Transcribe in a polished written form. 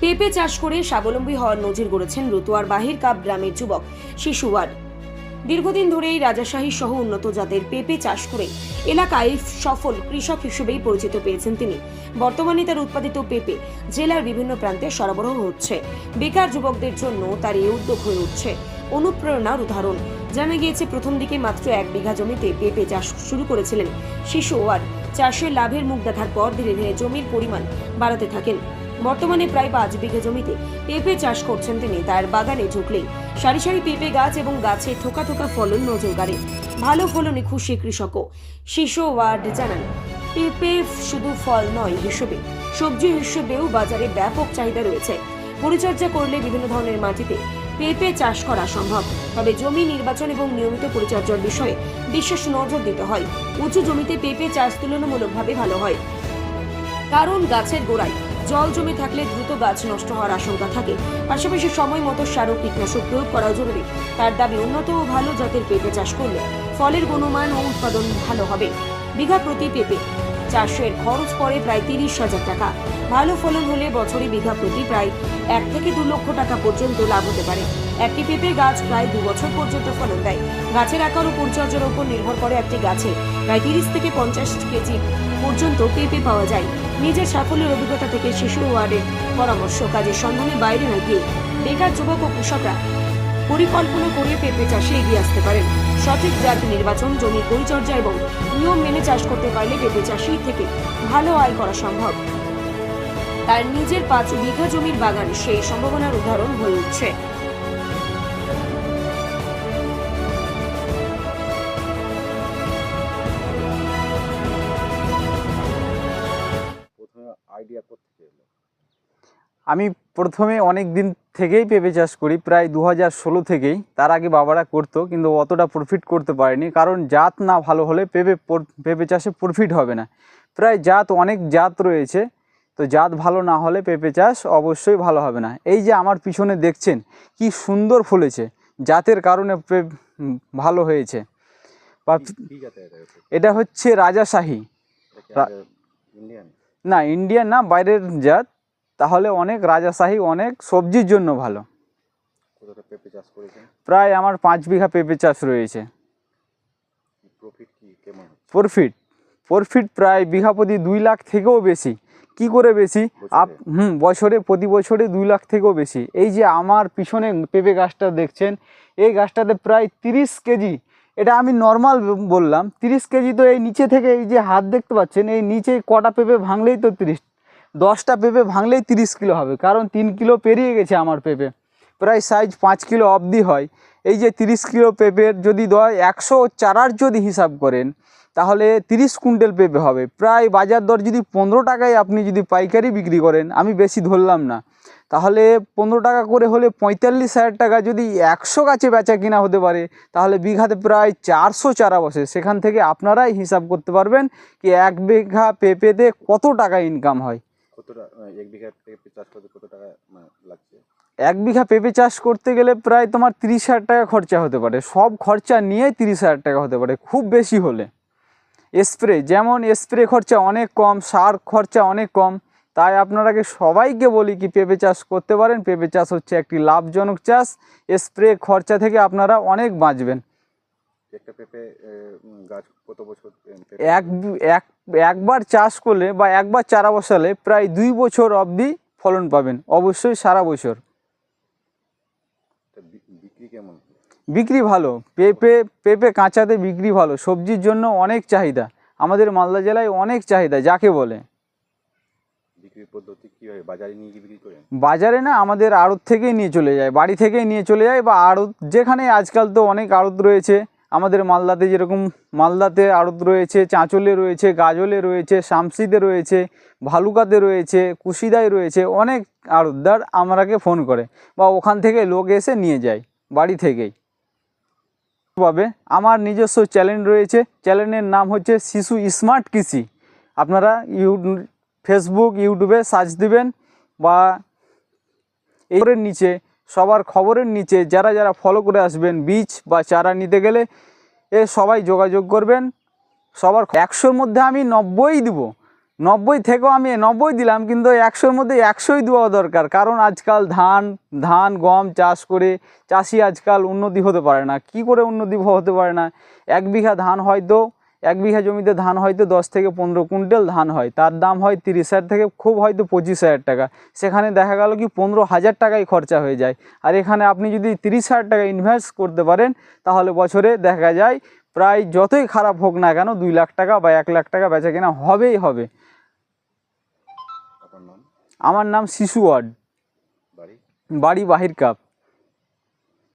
পেঁপে চাষ করে স্বাবলম্বী হওয়ার নজির গড়েছেন রতুয়ার বাহিরকাপ গ্রামের যুবক শিশু ওয়ার্ড। দীর্ঘদিন ধরেই রাজাশাহী সহ উন্নত জাতের পেঁপে চাষ করে এলাকায় সফল কৃষক হিসেবেই পরিচিত পেয়েছেন তিনি। বর্তমানে তার উৎপাদিত পেঁপে জেলার বিভিন্ন প্রান্তে সরবরাহ হচ্ছে। বেকার যুবকদের জন্য তার এই উদ্যোগ হয়ে উঠছে অনুপ্রেরণার উদাহরণ। জানা গিয়েছে, প্রথম দিকে মাত্র 1 বিঘা জমিতে পেঁপে চাষ শুরু করেছিলেন শিশু ওয়ার্ড। চাষের লাভের মুখ দেখার পর ধীরে ধীরে জমির পরিমাণ বাড়াতে থাকেন। বর্তমানে প্রায় 5 বিঘা জমিতে পেঁপে চাষ করছেন তিনি। তার বাগানে ঝুঁকলেই সারি সারি পেঁপে গাছ এবং গাছে থোকা থোকা ফলন নজর কাড়ে। ভালো ফলনে খুশি কৃষকও। শিশু ওয়ার্ড জানান, পেঁপে শুধু ফল নয় হিসেবে সবজি হিসেবেও বাজারে ব্যাপক চাহিদা রয়েছে। পরিচর্যা করলে বিভিন্ন ধরনের মাটিতে পেঁপে চাষ করা সম্ভব। তবে জমি নির্বাচন এবং নিয়মিত পরিচর্যার বিষয়ে বিশেষ নজর দিতে হয়। উঁচু জমিতে পেঁপে চাষ তুলনামূলকভাবে ভালো হয়, কারণ গাছের গোড়ায় জল জমে থাকলে দ্রুত গাছ নষ্ট হওয়ার আশঙ্কা থাকে। পাশাপাশি সময় মতো সার ও কীটনাশক প্রয়োগ করা জরুরি। তার দাবি, উন্নত ও ভালো জাতের পেঁপে চাষ করলে ফলের গুণমান ও উৎপাদন ভালো হবে। বিঘা প্রতি পেঁপে চাষের খরচ পড়ে প্রায় 30,000 টাকা। ভালো ফলন হলে বছরে বিঘা প্রতি প্রায় 1 থেকে 2 লক্ষ টাকা পর্যন্ত লাভ হতে পারে। একটি পেঁপে গাছ প্রায় 2 বছর পর্যন্ত ফলন দেয়। গাছের আকার ও পরিচর্যার উপর নির্ভর করে একটি গাছে প্রায় 30 থেকে 50 কেজি পর্যন্ত পেঁপে পাওয়া যায়। নিজের সাফল্যের অভিজ্ঞতা থেকে শিশু ওয়ার্ডের পরামর্শ, কাজের সন্ধানে বাইরে না গিয়ে বেকার যুবক ও কৃষকরা পরিকল্পনা করে পেঁপে চাষে এগিয়ে আসতে পারেন। সঠিক জাত নির্বাচন, জমির পরিচর্যা এবং নিয়ম মেনে চাষ করতে পারলে পেঁপে চাষি থেকে ভালো আয় করা সম্ভব। তার নিজের 5 বিঘা জমির বাগান সেই সম্ভাবনার উদাহরণ হয়ে উঠছে। আমি প্রথমে অনেক দিন থেকেই পেঁপে চাষ করি, প্রায় 2016 থেকেই। তার আগে বাবারা করতো, কিন্তু অতটা প্রফিট করতে পারেনি, কারণ জাত না ভালো হলে পেঁপে চাষে প্রফিট হবে না। প্রায় অনেক জাত রয়েছে, তো জাত ভালো না হলে পেঁপে চাষ অবশ্যই ভালো হবে না। এই যে আমার পিছনে দেখছেন কি সুন্দর ফলেছে, জাতের কারণে ভালো হয়েছে। এটা হচ্ছে রাজাশাহী। না, ইন্ডিয়ান না, বাইরের জাত। তাহলে অনেক রাজাশাহী, অনেক সবজির জন্য ভালো। প্রায় আমার 5 বিঘা পেঁপে চাষ রয়েছে। প্রফিট প্রায় বিঘা প্রতি 2 লাখ থেকেও বেশি। কি করে বেশি? প্রতি বছরে 2 লাখ থেকেও বেশি। এই যে আমার পিছনে পেঁপে গাছটা দেখছেন, এই গাছটাতে প্রায় 30 কেজি, এটা আমি নর্মাল বললাম, 30 কেজি। তো এই নিচে থেকে এই যে হাত দেখতে পাচ্ছেন, এই নিচে কটা পেঁপে ভাঙলেই তো 10টা পেঁপে ভাঙলেই 30 কিলো হবে, কারণ 3 কিলো পেরিয়ে গেছে আমার পেঁপে। প্রায় সাইজ 5 কিলো অবধি হয়। এই যে 30 কিলো পেঁপের যদি 100 চারার যদি হিসাব করেন, তাহলে 30 কুইন্টাল পেঁপে হবে। প্রায় বাজার দর যদি 15 টাকায় আপনি যদি পাইকারি বিক্রি করেন, আমি বেশি ধরলাম না, তাহলে 15 টাকা করে হলে 45,000 টাকা যদি 100 গাছে বেচা কিনা হতে পারে, তাহলে বিঘাতে প্রায় 400 চারা বসে। সেখান থেকে আপনারাই হিসাব করতে পারবেন কি 1 বিঘা পেঁপেতে কত টাকা ইনকাম হয়। 1 বিঘা পেঁপে চাষ করতে কত টাকা লাগছে? 1 বিঘা পেঁপে চাষ করতে গেলে প্রায় তোমার 30,000 টাকা খরচা হতে পারে। সব খরচা নিয়ে 30,000 টাকা হতে পারে, খুব বেশি হলে। স্প্রে খরচা অনেক কম, সার খরচা অনেক কম। তাই আপনারাকে সবাইকে বলি কি পেঁপে চাষ করতে পারেন। পেঁপে চাষ হচ্ছে একটি লাভজনক চাষ। স্প্রে খরচা থেকে আপনারা অনেক বাঁচবেন। একটা পেঁপে গাছ কত বছর? একবার চাষ করলে বা একবার চারা বসালে প্রায় 2 বছর অবধি ফলন পাবেন, অবশ্যই সারা বছর। বিক্রি কেমন? বিক্রি ভালো। পেঁপে কাঁচাতে বিক্রি ভালো। সবজির জন্য অনেক চাহিদা, আমাদের মালদা জেলায় অনেক চাহিদা যাকে বলে। বিক্রির পদ্ধতি কি হয়? বাজারে নিয়ে গিয়ে বিক্রি করেন? বাজারে না, আমাদের আড়ত থেকেই নিয়ে চলে যায়, বাড়ি থেকেই নিয়ে চলে যায়, বা আড়ত যেখানে আজকাল তো অনেক আড়ত রয়েছে আমাদের মালদাতে। যেরকম মালদাতে আড়ত রয়েছে, চাঁচলে রয়েছে, গাজলে রয়েছে, শামসিতে রয়েছে, ভালুকাতে রয়েছে, কুশিদায় রয়েছে। অনেক আড়তদার আমাকে ফোন করে, বা ওখান থেকে লোক এসে নিয়ে যায় বাড়ি থেকেই। ভাবে আমার নিজস্ব চ্যানেল রয়েছে, চ্যানেলের নাম হচ্ছে শিশু স্মার্ট কৃষি। আপনারা ফেসবুক, ইউটিউবে সার্চ দিবেন, বা এর নিচে সবার খবরের নিচে যারা ফলো করে আসবেন, বীজ বা চারা নিতে গেলে সবাই যোগাযোগ করবেন। সবার 100-র মধ্যে আমি 90 দিব, 90 থেকেও আমি 90 দিলাম, কিন্তু 100-র মধ্যে 100ই দেওয়া দরকার। কারণ আজকাল ধান গম চাষ করে চাষি আজকাল উন্নতি হতে পারে না। কি করে উন্নতি হতে পারে না? 1 বিঘা জমিতে ধান হয়তো 10 থেকে 15 কুইন্টাল ধান হয়, তার দাম হয় 30,000 থেকে খুব হয়তো 25,000 টাকা। সেখানে দেখা গেল কি 15,000 টাকাই খরচা হয়ে যায়। আর এখানে আপনি যদি 30,000 টাকা ইনভেস্ট করতে পারেন, তাহলে বছরে দেখা যায় প্রায় যতই খারাপ হোক না কেন 2 লাখ টাকা বা 1 লাখ টাকা বেচা কেনা হবেই হবে। আপনার নাম? আমার নাম শিশু ওয়ার্ড, বাড়ি? বাড়ি বাহির কাপ।